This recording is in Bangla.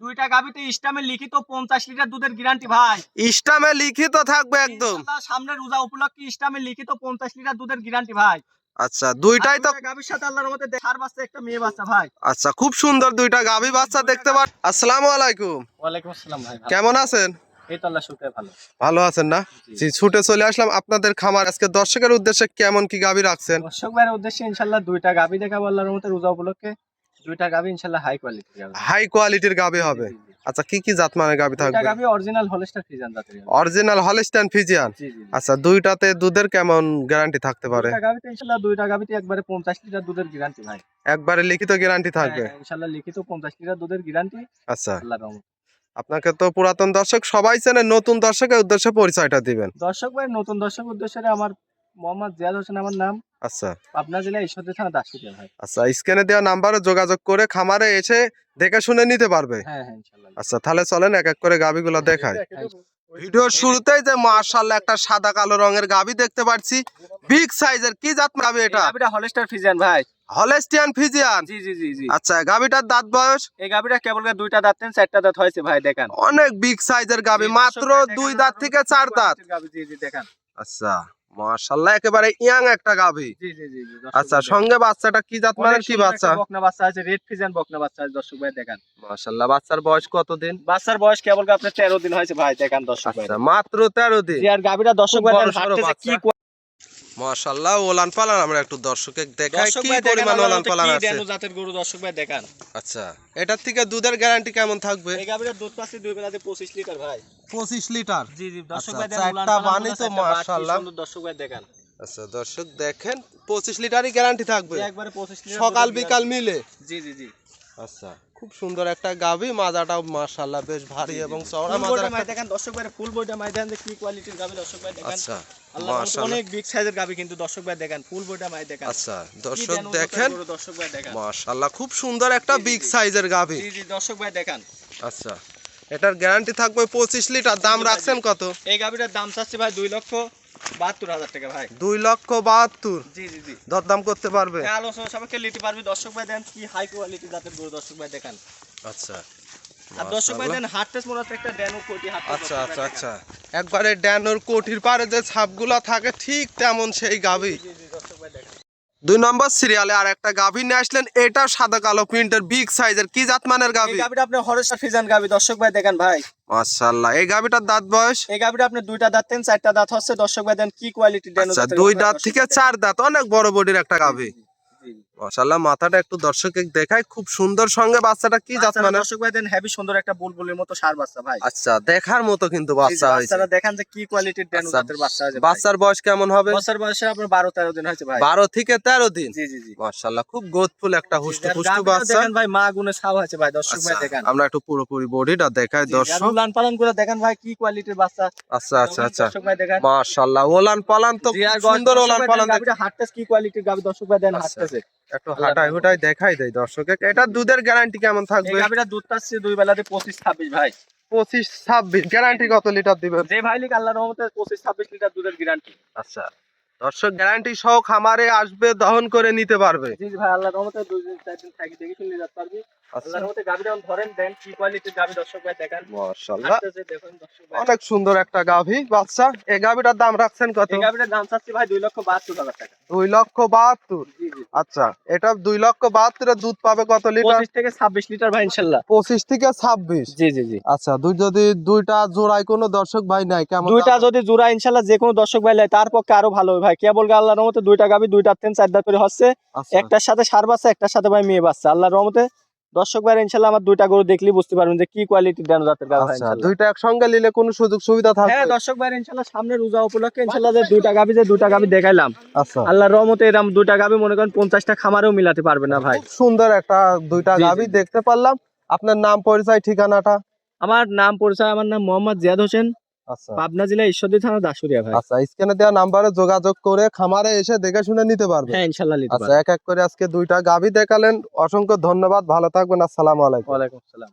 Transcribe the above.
দুইটা গাবিতে ইস্টামে লিখিত 50 লিটার দুধের গ্যারান্টি ভাই। ইস্টামে লিখিত থাকবে একদম। ইনশাআল্লাহ সামনে রোজা উপলক্ষে ইস্টামে লিখিত 50 লিটার দুধের গ্যারান্টি ভাই। আচ্ছা দুইটাই তো গাবির সাথে আল্লাহর রহমতে দেখার বাচ্চা একটা মেয়ে বাচ্চা ভাই। আচ্ছা খুব সুন্দর দুইটা গাভী বাচ্চা দেখতে পাচ্ছি। আসসালামু আলাইকুম। ওয়ালাইকুম আসসালাম ভাই। কেমন আছেন? এই তো আল্লাহ শুকর ভালো। ভালো আছেন না? জি ছুটে চলে আসলাম আপনাদের খামার। আজকে দর্শকের উদ্দেশ্যে কেমন কি গাভী রাখছেন? দর্শক ভাইয়ের উদ্দেশ্যে ইনশাআল্লাহ দুইটা গাবি দেখাবো আল্লাহর রহমতে রোজা উপলক্ষে। দুইটা গাবি ইনশাআল্লাহ হাই কোয়ালিটির গাবি। হাই কোয়ালিটির গাভী হবে। আচ্ছা কি কি জাত মানের গাভী থাকবে? দুইটা গাবি অরিজিনাল হলস্টার ফ্রিজিয়ান জাতের গাবি। Original Holstein Friesian. জি জি। আচ্ছা দুইটাতে দুধের কেমন গ্যারান্টি থাকতে পারে? দুইটা গাবিতে ইনশাআল্লাহ দুইটা গাবিতে একবারে 50 লিটার দুধের গ্যারান্টি ভাই। একবারে লিখিত গ্যারান্টি থাকবে? হ্যাঁ, ইনশাআল্লাহ লিখিত 50 লিটার দুধের গ্যারান্টি। আচ্ছা আল্লাহর রহমতে। আপনাকে তো পুরাতন দর্শক সবাই চেনে, নতুন দর্শকের উদ্দেশ্যে পরিচয়টা দিবেন। দর্শক ভাই নতুন দর্শক উদ্দেশ্যে আমার মোহাম্মদ জিয়াদ হোসেন আমার নাম। আচ্ছা পাবনা জেলা ঈশ্বরদী থানা দাসুরিয়া ভাই। আচ্ছা স্ক্রিনে দেওয়া নাম্বারে যোগাযোগ করে খামারে এসে দেখে শুনে নিতে পারবে। হ্যাঁ হ্যাঁ ইনশাআল্লাহ। আচ্ছা তাহলে চলেন এক এক করে গাভীগুলো দেখাই। ভিডিওর শুরুতেই যে মাশাআল্লাহ একটা সাদা কালো রঙের গাভী দেখতে পাচ্ছি, বিগ সাইজের। কি জাত গাভী এটা? গাবিটা হলস্টার ফ্রিজিয়ান ভাই। Holstein Friesian. জি জি জি জি। আচ্ছা গাভীটার দাঁত বয়স? এই গাবিটা কেবল দুইটা দাঁত নেন, চারটা দাঁত হয়েছে ভাই দেখেন। অনেক বিগ সাইজের গাভী, মাত্র 2 দাঁত থেকে 4 দাঁত। জি জি দেখেন। আচ্ছা মাশাআল্লাহ একেবারে ইয়াং একটা গাভী। জি জি জি জি। আচ্ছা সঙ্গে বাচ্চাটা কি জাত মানের কি বাচ্চা? বকনা বাচ্চা আছে, রেড ফ্রিজিয়ান বকনা বাচ্চা আছে দর্শক ভাই দেখেন। মাশাআল্লাহ বাচ্চার বয়স কতদিন? বাচ্চার বয়স কেবল আপনার 13 দিন হয়েছে ভাই দেখেন দর্শক ভাই। আচ্ছা মাত্র 13 দিন। জি আর গাবিটা দর্শক ভাই হাঁটতেছে কি মাশাআল্লাহ ওলান পালান আমরা একটু দর্শককে দেখাই দর্শক কি ভাই পরিমাণ ওলান পালান কি আছে। ডেনু জাতের গরু দর্শক ভাই দেখেন। আচ্ছা এটার থেকে দুধের গ্যারান্টি কেমন থাকবে? এই গাবিটার দুধ পাচ্ছি দুই বেলাতে 25 লিটার ভাই। 25 লিটার। জি জি দর্শক আচ্ছা, ভাই দেখেন চারটা বানি তো মাশাআল্লাহ। সুন্দর দর্শক ভাই দেখেন। আচ্ছা দর্শক দেখেন 25 লিটারই গ্যারান্টি থাকবে জি একবারে 25 লিটার সকাল বিকাল মিলে। জি জি জি। আচ্ছা খুব সুন্দর একটা গাভী, মাজাটাও মাশাআল্লাহ বেশ ভারী এবং চওড়া ফুল মাজার বডিটা মাই একটা। দেখেন দর্শক ভাই, ফুল বডিটা মাই দেখেন যে কি কোয়ালিটির গাবি দর্শক ভাই দেখেন। আচ্ছা আল্লাহ মাশাআল্লাহ অনেক বিগ সাইজের গাবি কিন্তু দর্শক ভাই দেখেন, ফুল বডিটা মাই দেখেন। আচ্ছা কি দর্শক ডেনু জাতের দেখেন গরু দর্শক ভাই দেখেন। মাশাআল্লাহ খুব সুন্দর একটা বিগ সাইজের গাভী। জি জি দর্শক ভাই দেখেন। আচ্ছা এটার গ্যারান্টি থাকবে 25 লিটার। দাম রাখছেন কত? এই গাবিটার দাম চাচ্ছি ভাই 2,72,000 টাকা ভাই। 2,72,000। জি জি জি। দরদাম করতে পারবে? হ্যাঁ আলোচনা সাপেক্ষে নিতে পারবি দর্শক ভাই দেন কি হাই কোয়ালিটি জাতের গরু দর্শক ভাই দেখেন। আচ্ছা আর দর্শক ভাই দেন হার্টেস মনে হচ্ছে একটা ড্যানো কোটি হার্টেস। আচ্ছা আচ্ছা আচ্ছা একবারে ড্যানোর কোঠির পারে যে ছাপগুলা থাকে ঠিক তেমন সেই গাভী। জি জি দর্শক ভাই দেখেন। 2 নম্বর সিরিয়ালে আর একটা গাভী নিয়ে আসলেন, এটা সাদা কালো প্রিন্টের বিগ সাইজের। কি জাত মানের এই গাভী? গাবিটা আপনি হলস্টার ফ্রিজিয়ান গাবি দর্শক ভাই দেখেন ভাই। মাশাআল্লাহ এই গাভীটার দাঁত বয়স? এই গাবিটা আপনি দুইটা দাঁত দেন, চারটা দাঁত হচ্ছে দর্শক ভাই দেন কি কোয়ালিটি ড্যানো আচ্ছা জাতের 2 গরু দাঁত দর্শক থেকে ভাই 4 দাঁত, অনেক বড় বডির একটা গাভী। জি, জি, জি। মাশাআল্লাহ মাথাটা একটু দর্শককে দেখায়, খুব সুন্দর। সঙ্গে বাচ্চাটা কি জাত বাচ্চারা মানের? দর্শক ভাই দেন হেভি সুন্দর একটা বুলবুলের মতো ষাঁড় বাচ্চা ভাই। আচ্ছা দেখার মতো কিন্তু জি, জি, বাচ্চা হয়েছে। বাচ্চারা দেখেন যে কি কোয়ালিটির ড্যানো আচ্ছা, জাতের বাচ্চা আছে ভাই। বাচ্চার বয়স কেমন হবে? বাচ্চার বয়সে আপনার 12-13 দিন হয়েছে ভাই। 12 থেকে 13 দিন। জি জি জি। মাশাআল্লাহ খুব গ্রোথফুল একটা হুষ্টু আর পুষ্টু গাভীটা বাচ্চা। দেখেন ভাই মা গুনে ছাও আছে ভাই দর্শক আচ্ছা ভাই দেখেন। আমরা একটু পুরোপুরি বডিটা দেখাই জি, আর দর্শক। উলান পালন করে দেখেন ভাই কি কোয়ালিটির বাচ্চা। আচ্ছা আচ্ছা আচ্ছা দর্শক ভাই দেখেন। মাশাআল্লাহ ওলান পালান তো জি, আর খুব সুন্দর দর্শক ওলান ভাই পালান। দেখেন গাভীটা হাঁটতেছে কি কোয়ালিটির গাভী দর্শক ভাই দেন আচ্ছা। হাঁটতেছে। একটু হাঁটাই হুটাই দেখাই দেই দর্শককে। এটা দুধের গ্যারান্টি কেমন এই থাকবে? গাভীটা দুধ পাচ্ছে দুই বেলাতে 25-26 ভাই। 25-26 গ্যারান্টি কত লিটার দিবেন? যে ভাই লিখ আল্লাহর রহমতে 25-26 লিটার দুধের গ্যারান্টি। আচ্ছা দর্শক গ্যারান্টি সহ খামারে আসবে, দহন করে নিতে পারবে। জি জি ভাই আল্লাহর রহমতে 2 দিন 4 দিন থাকি দেখে শুনে যেতে পারবি। আল্লাহর রহমতে গাভীটা ধরেন দেন কি কোয়ালিটির গাভী দর্শক ভাই দেখেন। মাশাআল্লাহ হাঁটতেছে দেখুন দর্শক ভাই। অনেক সুন্দর একটা গাভী বাচ্চা। এই গাভীটার দাম রাখছেন কত? এই গাভীটার দাম চাচ্ছি ভাই 2,72,000 টাকা। 2,72,000। জি জি। আচ্ছা এটা 2,72,000 এর দুধ পাবে কত লিটার? 25 থেকে 26 লিটার ভাই ইনশাআল্লাহ। 25 থেকে 26। জি জি জি। আচ্ছা যদি দুইটা জোড়ায় কোনো দর্শক ভাই নাই কেমন? দুইটা যদি জোড়া ইনশাআল্লাহ যে কোনো দর্শক ভাই লাই তার পক্ষে আরো ভালো হবে ভাই। কেবল আল্লাহর রহমতে দুইটা গাবি দুইটা তিন চার দাঁত করে হচ্ছে। আচ্ছা, একটার সাথে ষাঁড় বাচ্চা, একটার সাথে ভাই মেয়ে বাচ্চা। আল্লাহর রহমতে দর্শক ভাই ইনশাআল্লাহ আমার দুইটা গরু দেখলেই বুঝতে পারবেন যে কি কোয়ালিটির ড্যানো জাতের গাভী ভাই আচ্ছা ইনশাআল্লাহ। দুইটা একসঙ্গে নিলে কোনো সুযোগ সুবিধা থাকবে? হ্যাঁ দর্শক ভাই ইনশাআল্লাহ সামনে রোজা উপলক্ষে ইনশাআল্লাহ যে দুইটা গাভী দেখাইলাম। আচ্ছা আল্লাহর রহমতে এরকম দুইটা গাভী মনে করেন 50টা খামারেও মিলাতে পারবে না ভাই। খুব সুন্দর একটা দুইটা জি, জি, গাভী জি। দেখতে পারলাম। আপনার নাম পরিচয় ঠিকানাটা? আমার নাম পরিচয়, আমার নাম মোহাম্মদ জিয়াদ হোসেন, আচ্ছা পাবনা জেলা ঈশ্বরদী থানা দাসুরিয়া ভাই। আচ্ছা স্ক্রিনে দেওয়া নাম্বারে যোগাযোগ করে খামারে এসে দেখে শুনে নিতে পারবে। হ্যাঁ ইনশাআল্লাহ নিতে আচ্ছা পারবে। এক এক করে আজকে দুইটা গাভী দেখালেন, অসংখ্য ধন্যবাদ, ভালো থাকবেন, আসসালামু আলাইকুম। ওয়ালাইকুম আসসালাম।